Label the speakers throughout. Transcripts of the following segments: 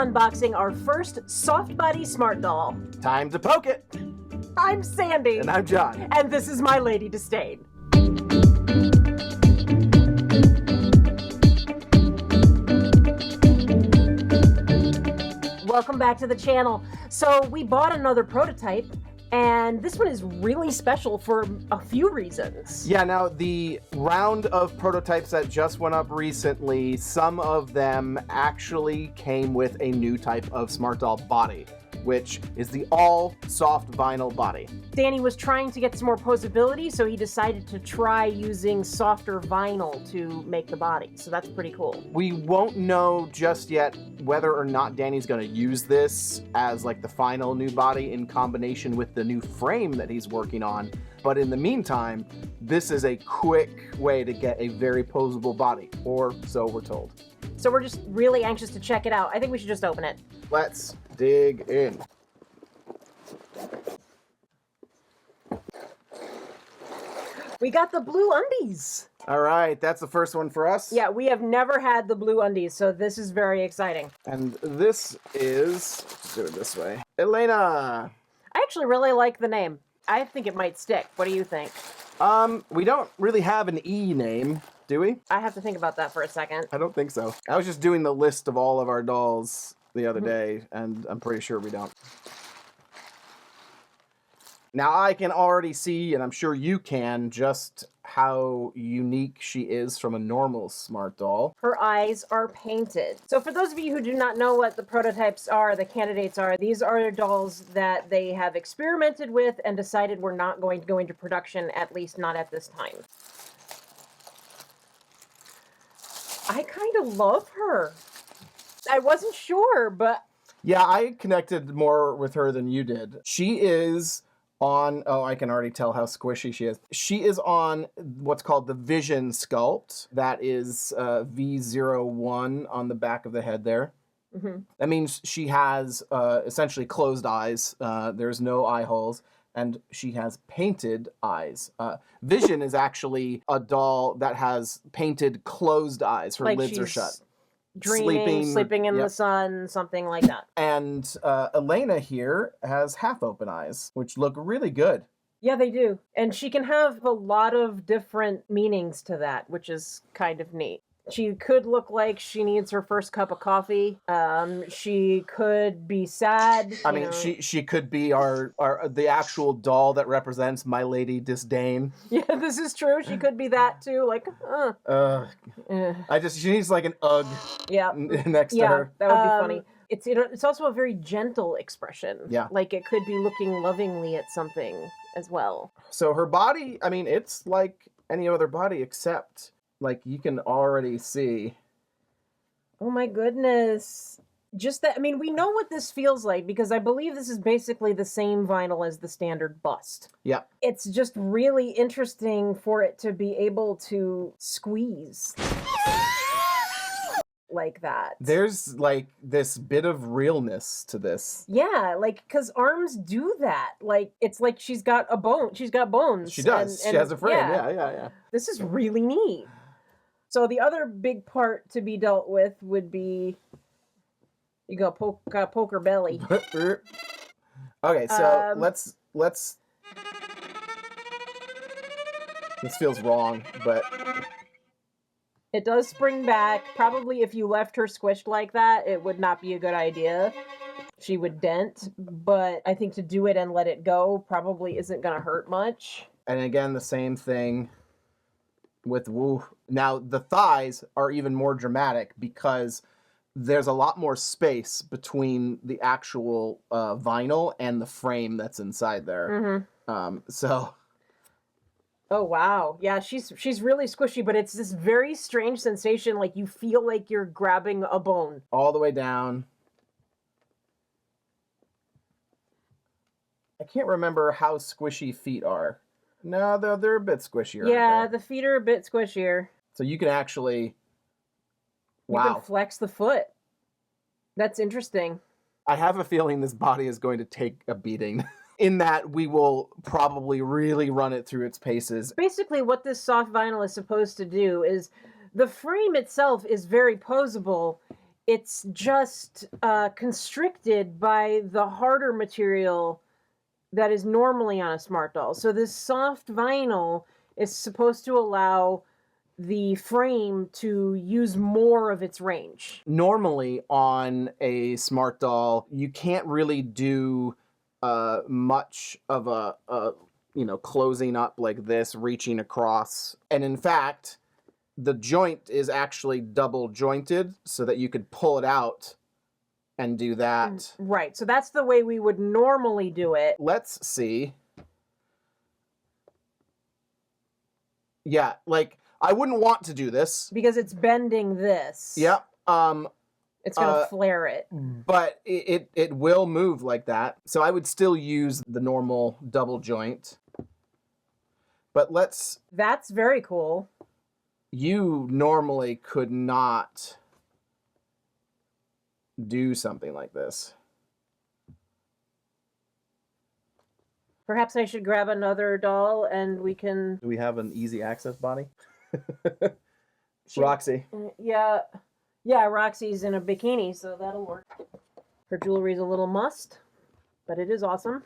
Speaker 1: unboxing our first soft body smart doll.
Speaker 2: Time to poke it.
Speaker 1: I'm Sandy.
Speaker 2: And I'm John.
Speaker 1: And this is my lady disdain. Welcome back to the channel. So we bought another prototype, and this one is really special for a few reasons.
Speaker 2: Yeah, now the round of prototypes that just went up recently, some of them actually came with a new type of smart doll body, which is the all soft vinyl body.
Speaker 1: Danny was trying to get some more posability, so he decided to try using softer vinyl to make the body. So that's pretty cool.
Speaker 2: We won't know just yet whether or not Danny's going to use this as like the final new body in combination with the new frame that he's working on. But in the meantime, this is a quick way to get a very posable body, or so we're told.
Speaker 1: So we're just really anxious to check it out. I think we should just open it.
Speaker 2: Let's dig in.
Speaker 1: We got the blue undies.
Speaker 2: All right, that's the first one for us.
Speaker 1: Yeah, we have never had the blue undies, so this is very exciting.
Speaker 2: And this is, let's do it this way, Elena.
Speaker 1: I actually really like the name. I think it might stick. What do you think?
Speaker 2: We don't really have an E name, do we?
Speaker 1: I have to think about that for a second.
Speaker 2: I don't think so. I was just doing the list of all of our dolls the other day, and I'm pretty sure we don't. Now I can already see, and I'm sure you can, just how unique she is from a normal smart doll.
Speaker 1: Her eyes are painted. So for those of you who do not know what the prototypes are, the candidates are, these are dolls that they have experimented with and decided we're not going to go into production, at least not at this time. I kind of love her. I wasn't sure, but...
Speaker 2: Yeah, I connected more with her than you did. She is on, oh, I can already tell how squishy she is. She is on what's called the Vision sculpt. That is V01 on the back of the head there. Mm-hmm. That means she has essentially closed eyes. There's no eye holes. And she has painted eyes. Vision is actually a doll that has painted closed eyes. Her
Speaker 1: like
Speaker 2: lids are shut.
Speaker 1: Sleeping in the sun, something like that.
Speaker 2: And Elena here has half open eyes, which look really good.
Speaker 1: Yeah, they do. And she can have a lot of different meanings to that, which is kind of neat. She could look like she needs her first cup of coffee. She could be sad.
Speaker 2: I mean, she could be the actual doll that represents my lady disdain.
Speaker 1: Yeah, this is true. She could be that too. Like,
Speaker 2: she needs like an ugh.
Speaker 1: Yeah.
Speaker 2: Next to her.
Speaker 1: That would be funny. It's also a very gentle expression.
Speaker 2: Yeah.
Speaker 1: Like it could be looking lovingly at something as well.
Speaker 2: So her body, I mean, it's like any other body except. Like, you can already see.
Speaker 1: Oh my goodness. Just that, I mean, we know what this feels like because I believe this is basically the same vinyl as the standard bust.
Speaker 2: Yeah.
Speaker 1: It's just really interesting for it to be able to squeeze like that.
Speaker 2: There's, like, this bit of realness to this.
Speaker 1: Yeah, like, because arms do that. Like, it's like she's got a bone. She's got bones.
Speaker 2: She does. She has a frame. Yeah.
Speaker 1: This is really neat. So the other big part to be dealt with would be you go poke her belly.
Speaker 2: Okay, so let's. This feels wrong, but
Speaker 1: it does spring back. Probably if you left her squished like that, it would not be a good idea. She would dent, but I think to do it and let it go probably isn't going to hurt much.
Speaker 2: And again, the same thing with woo. Now, the thighs are even more dramatic because there's a lot more space between the actual vinyl and the frame that's inside there. Mm-hmm.
Speaker 1: Oh, wow. Yeah, she's really squishy, but it's this very strange sensation, like you feel like you're grabbing a bone.
Speaker 2: All the way down. I can't remember how squishy feet are. No, they're a bit squishier.
Speaker 1: Yeah, the feet are a bit squishier.
Speaker 2: So you can actually...
Speaker 1: Wow. You can flex the foot. That's interesting.
Speaker 2: I have a feeling this body is going to take a beating. In that we will probably really run it through its paces.
Speaker 1: Basically what this soft vinyl is supposed to do is the frame itself is very posable. it's just constricted by the harder material that is normally on a smart doll. So this soft vinyl is supposed to allow the frame to use more of its range.
Speaker 2: Normally on a smart doll, you can't really do much of a closing up like this, reaching across. And in fact, the joint is actually double jointed so that you could pull it out and do that.
Speaker 1: Right. So that's the way we would normally do it.
Speaker 2: Let's see. Yeah, like I wouldn't want to do this
Speaker 1: because it's bending this.
Speaker 2: Yep.
Speaker 1: It's gonna flare it.
Speaker 2: But it will move like that. So I would still use the normal double joint. But let's...
Speaker 1: That's very cool.
Speaker 2: You normally could not do something like this.
Speaker 1: Perhaps I should grab another doll and we can...
Speaker 2: Do we have an easy access body? Roxy.
Speaker 1: Yeah, Roxy's in a bikini, so that'll work. Her jewelry's a little must, but it is awesome.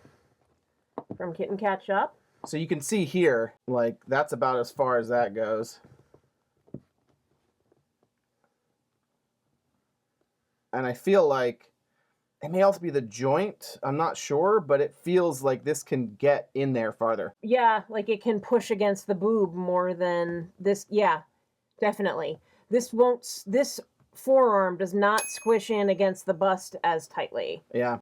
Speaker 1: From Kit & Kat Shop.
Speaker 2: So you can see here, like, that's about as far as that goes. And I feel like it may also be the joint. I'm not sure, but it feels like this can get in there farther.
Speaker 1: Yeah, like it can push against the boob more than this. Yeah, definitely. This forearm does not squish in against the bust as tightly.
Speaker 2: Yeah.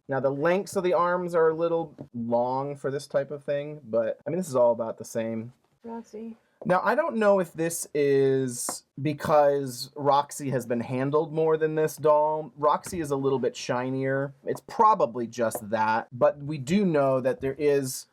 Speaker 2: Now the lengths of the arms are a little long for this type of thing, but I mean, this is all about the same.
Speaker 1: Roxy.
Speaker 2: Now, I don't know if this is because Roxy has been handled more than this doll. Roxy is a little bit shinier. It's probably just that. But we do know that there is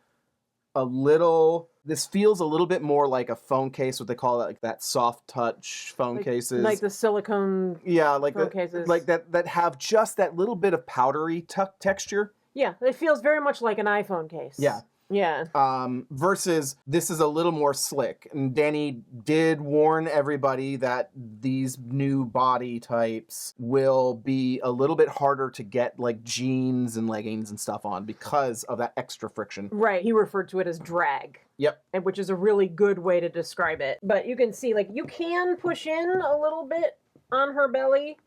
Speaker 2: a little... This feels a little bit more like a phone case, what they call it, like that soft touch phone cases.
Speaker 1: Like the silicone phone cases.
Speaker 2: Like that have just that little bit of powdery texture.
Speaker 1: Yeah, it feels very much like an iPhone case.
Speaker 2: Yeah.
Speaker 1: Yeah.
Speaker 2: Versus this is a little more slick. And Danny did warn everybody that these new body types will be a little bit harder to get like jeans and leggings and stuff on because of that extra friction.
Speaker 1: Right. He referred to it as drag.
Speaker 2: Yep.
Speaker 1: And which is a really good way to describe it. But you can see, like, you can push in a little bit on her belly,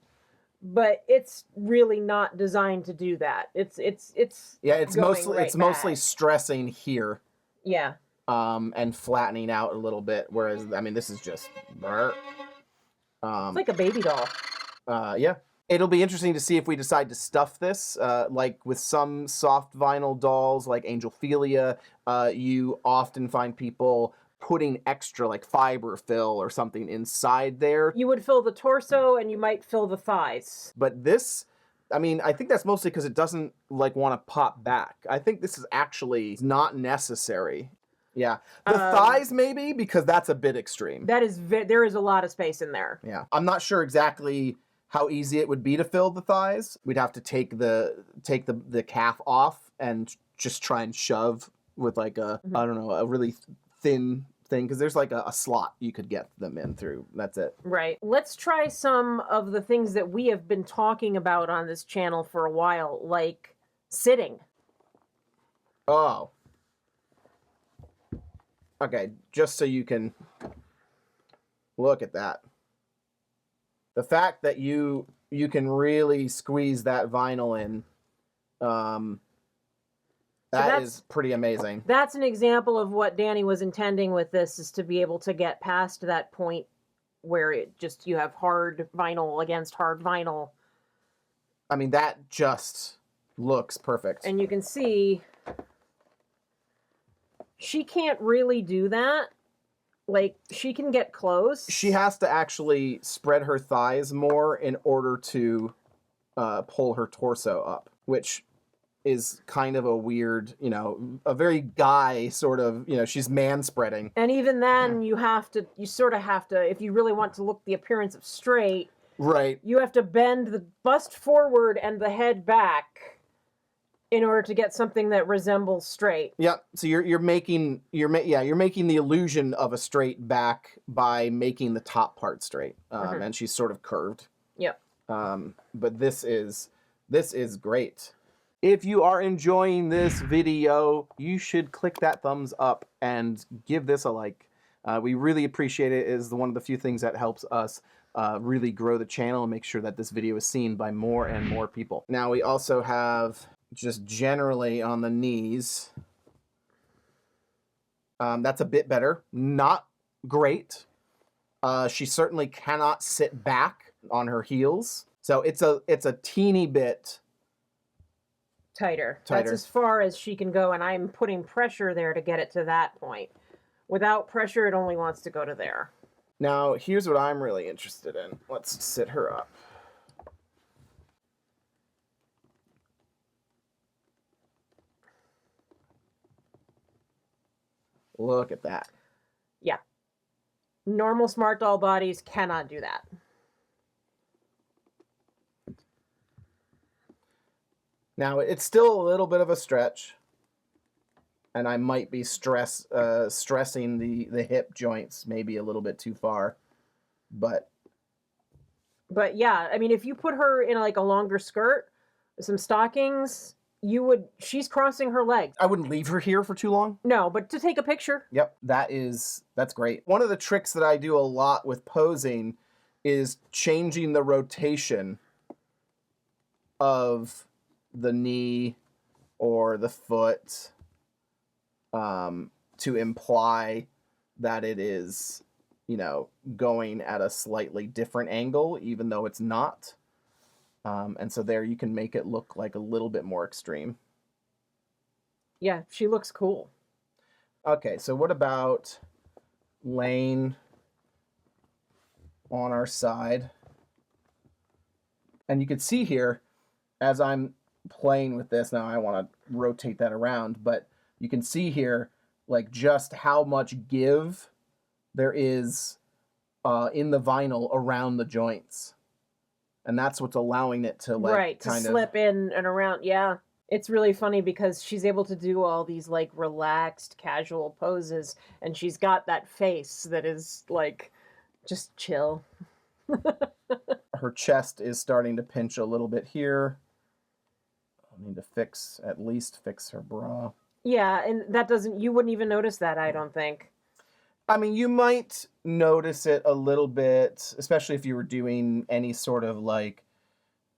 Speaker 1: but it's really not designed to do that. It's
Speaker 2: mostly stressing here.
Speaker 1: Yeah.
Speaker 2: And flattening out a little bit, whereas I mean this is just
Speaker 1: it's like a baby doll.
Speaker 2: Yeah. It'll be interesting to see if we decide to stuff this, like with some soft vinyl dolls like Angelophilia, you often find people putting extra like fiber fill or something inside there.
Speaker 1: You would fill the torso and you might fill the thighs.
Speaker 2: But this, I mean, I think that's mostly because it doesn't like want to pop back. I think this is actually not necessary. Yeah. The thighs maybe, because that's a bit extreme.
Speaker 1: That is, there is a lot of space in there.
Speaker 2: Yeah. I'm not sure exactly how easy it would be to fill the thighs. We'd have to take the calf off and just try and shove with like a, I don't know, a really thin thing, because there's like a slot you could get them in through. That's it.
Speaker 1: Right. Let's try some of the things that we have been talking about on this channel for a while, like sitting.
Speaker 2: Oh. Okay, just so you can look at that. The fact that you can really squeeze that vinyl in, that is pretty amazing.
Speaker 1: That's an example of what Danny was intending with this, is to be able to get past that point where it just, you have hard vinyl against hard vinyl.
Speaker 2: I mean, that just looks perfect.
Speaker 1: And you can see she can't really do that. Like, she can get close.
Speaker 2: She has to actually spread her thighs more in order to pull her torso up, which is kind of a weird, a very guy sort of, she's man-spreading.
Speaker 1: And even then, you sort of have to, if you really want to look the appearance of straight,
Speaker 2: right,
Speaker 1: you have to bend the bust forward and the head back in order to get something that resembles straight.
Speaker 2: Yeah, so you're making the illusion of a straight back by making the top part straight, and she's sort of curved.
Speaker 1: Yep.
Speaker 2: But this is great. If you are enjoying this video, you should click that thumbs up and give this a like. We really appreciate it. It is one of the few things that helps us really grow the channel and make sure that this video is seen by more and more people. Now we also have just generally on the knees. That's a bit better. Not great. She certainly cannot sit back on her heels. So it's a teeny bit
Speaker 1: tighter. That's as far as she can go, and I'm putting pressure there to get it to that point. Without pressure, it only wants to go to there.
Speaker 2: Now, here's what I'm really interested in. Let's sit her up. Look at that.
Speaker 1: Yeah. Normal smart doll bodies cannot do that.
Speaker 2: Now, it's still a little bit of a stretch, and I might be stressing the hip joints maybe a little bit too far, but yeah, I mean, if you put her in like a longer skirt, some stockings, she's crossing her legs. I wouldn't leave her here for too long.
Speaker 1: No, but to take a picture.
Speaker 2: Yep, that's great. One of the tricks that I do a lot with posing is changing the rotation of the knee or the foot to imply that it is, going at a slightly different angle, even though it's not. And so there you can make it look like a little bit more extreme.
Speaker 1: Yeah, she looks cool.
Speaker 2: Okay, so what about laying on our side? And you can see here, as I'm playing with this, now I want to rotate that around, but you can see here, like, just how much give there is in the vinyl around the joints. And that's what's allowing it to, like,
Speaker 1: to slip in and around. Yeah. It's really funny because she's able to do all these, like, relaxed, casual poses, and she's got that face that is, like, just chill.
Speaker 2: Her chest is starting to pinch a little bit here. I'll need to at least fix her bra.
Speaker 1: Yeah, and you wouldn't even notice that, I don't think.
Speaker 2: I mean, you might notice it a little bit, especially if you were doing any sort of like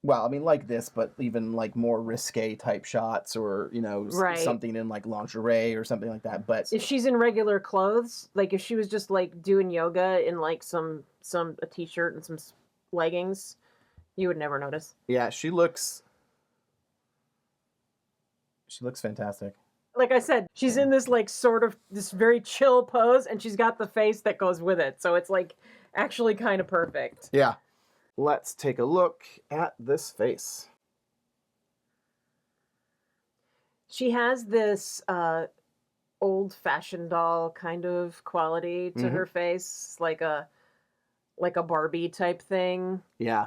Speaker 2: this, but even like more risque type shots or, something in like lingerie or something like that. But
Speaker 1: if she's in regular clothes, like if she was just like doing yoga in like a t-shirt and some leggings, you would never notice.
Speaker 2: Yeah, she looks fantastic.
Speaker 1: Like I said, she's in this like sort of this very chill pose, and she's got the face that goes with it. So it's like actually kind of perfect.
Speaker 2: Yeah. Let's take a look at this face.
Speaker 1: She has this old-fashioned doll kind of quality to her face, like a Barbie type thing.
Speaker 2: Yeah.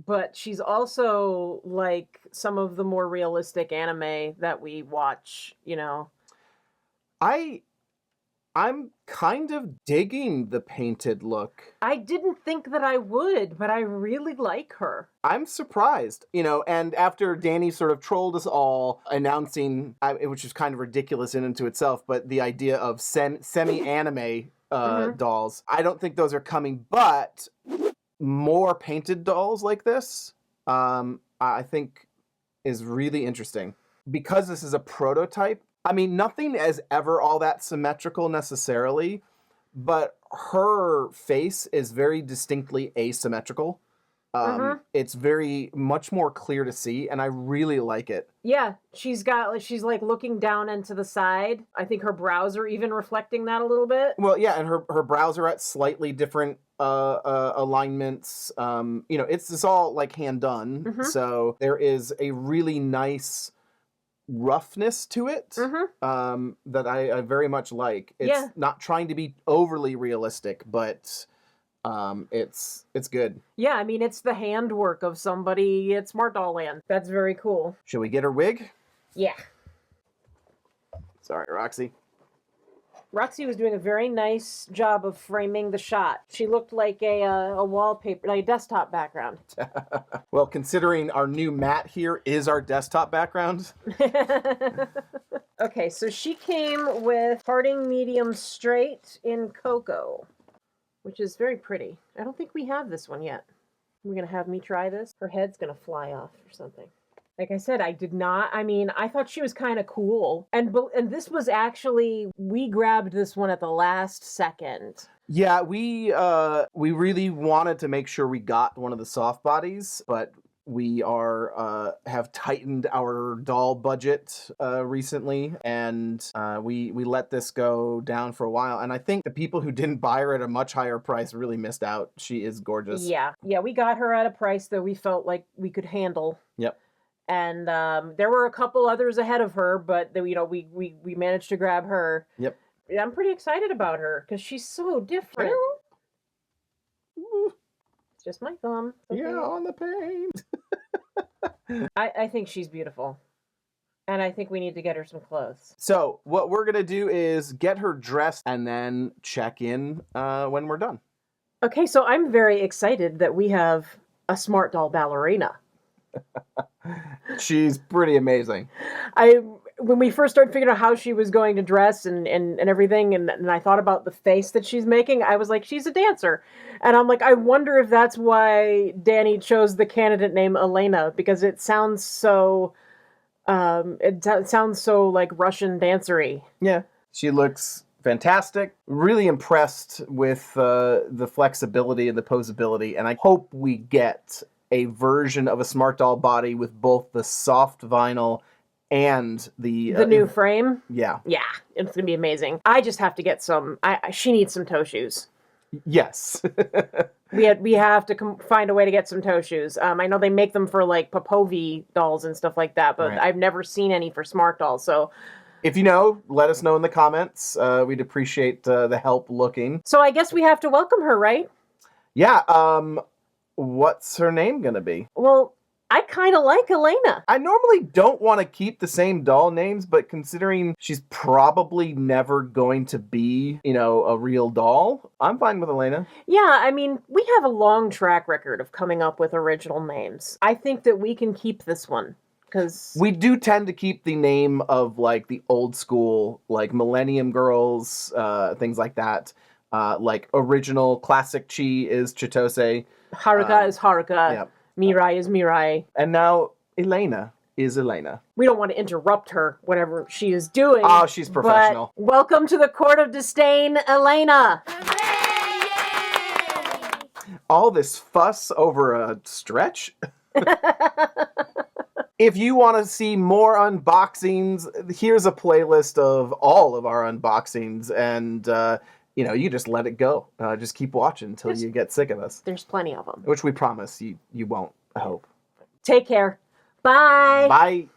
Speaker 1: But she's also like some of the more realistic anime that we watch,
Speaker 2: I'm kind of digging the painted look.
Speaker 1: I didn't think that I would, but I really like her.
Speaker 2: I'm surprised, and after Danny sort of trolled us all, announcing, which is kind of ridiculous in and to itself, but the idea of semi-anime dolls, I don't think those are coming, but more painted dolls like this, I think is really interesting. Because this is a prototype, I mean, nothing is ever all that symmetrical necessarily, but her face is very distinctly asymmetrical. It's very much more clear to see, and I really like it.
Speaker 1: Yeah, she's like looking down into the side. I think her brows are even reflecting that a little bit.
Speaker 2: Well, yeah, and her brows are at slightly different alignments. It's all like hand done, so there is a really nice roughness to it that I very much like. It's not trying to be overly realistic, but It's good.
Speaker 1: Yeah, I mean, it's the handwork of somebody at Smart Doll Land. That's very cool.
Speaker 2: Should we get her wig?
Speaker 1: Yeah.
Speaker 2: Sorry, Roxy.
Speaker 1: Roxy was doing a very nice job of framing the shot. She looked like a wallpaper, like a desktop background.
Speaker 2: Well, considering our new mat here is our desktop background.
Speaker 1: Okay, so she came with parting medium straight in cocoa, which is very pretty. I don't think we have this one yet. We're gonna have me try this. Her head's gonna fly off or something. Like I said, I thought she was kind of cool. And this was actually, we grabbed this one at the last second.
Speaker 2: Yeah, we really wanted to make sure we got one of the soft bodies, but we have tightened our doll budget recently, and we let this go down for a while. And I think the people who didn't buy her at a much higher price really missed out. She is gorgeous.
Speaker 1: Yeah, we got her at a price that we felt like we could handle.
Speaker 2: Yep.
Speaker 1: And there were a couple others ahead of her, but we managed to grab her.
Speaker 2: Yep.
Speaker 1: I'm pretty excited about her because she's so different. It's just my thumb.
Speaker 2: Okay. Yeah, on the paint.
Speaker 1: I think she's beautiful. And I think we need to get her some clothes.
Speaker 2: So what we're going to do is get her dressed and then check in when we're done.
Speaker 1: Okay, so I'm very excited that we have a Smart Doll ballerina.
Speaker 2: She's pretty amazing.
Speaker 1: When we first started figuring out how she was going to dress and everything, and I thought about the face that she's making, I was like, she's a dancer. And I'm like, I wonder if that's why Danny chose the candidate name Elena, because it sounds so like Russian dancery.
Speaker 2: Yeah. She looks fantastic. Really impressed with the flexibility and the posability, and I hope we get a version of a Smart Doll body with both the soft vinyl and the
Speaker 1: new frame.
Speaker 2: Yeah,
Speaker 1: it's gonna be amazing. I just have to get some. She needs some toe shoes.
Speaker 2: Yes,
Speaker 1: we have to find a way to get some toe shoes. I know they make them for like Popovi dolls and stuff like that, but right. I've never seen any for Smart Dolls. So
Speaker 2: if you know, let us know in the comments. We'd appreciate the help looking.
Speaker 1: So I guess we have to welcome her, right?
Speaker 2: Yeah. What's her name gonna be?
Speaker 1: Well, I kind of like Elena.
Speaker 2: I normally don't want to keep the same doll names, but considering she's probably never going to be, a real doll, I'm fine with Elena.
Speaker 1: Yeah, I mean, we have a long track record of coming up with original names. I think that we can keep this one, because
Speaker 2: we do tend to keep the name of, like, the old school, like, Millennium Girls, things like that. Like, original classic Chi is Chitose.
Speaker 1: Haruka is Haruka.
Speaker 2: Yep.
Speaker 1: Mirai is Mirai.
Speaker 2: And now Elena is Elena.
Speaker 1: We don't want to interrupt her, whatever she is doing.
Speaker 2: Oh, she's professional.
Speaker 1: But welcome to the court of disdain, Elena.
Speaker 2: All this fuss over a stretch? If you want to see more unboxings, here's a playlist of all of our unboxings, and you just let it go. Just keep watching until you get sick of us.
Speaker 1: There's plenty of them.
Speaker 2: Which we promise you won't, I hope.
Speaker 1: Take care. Bye.
Speaker 2: Bye.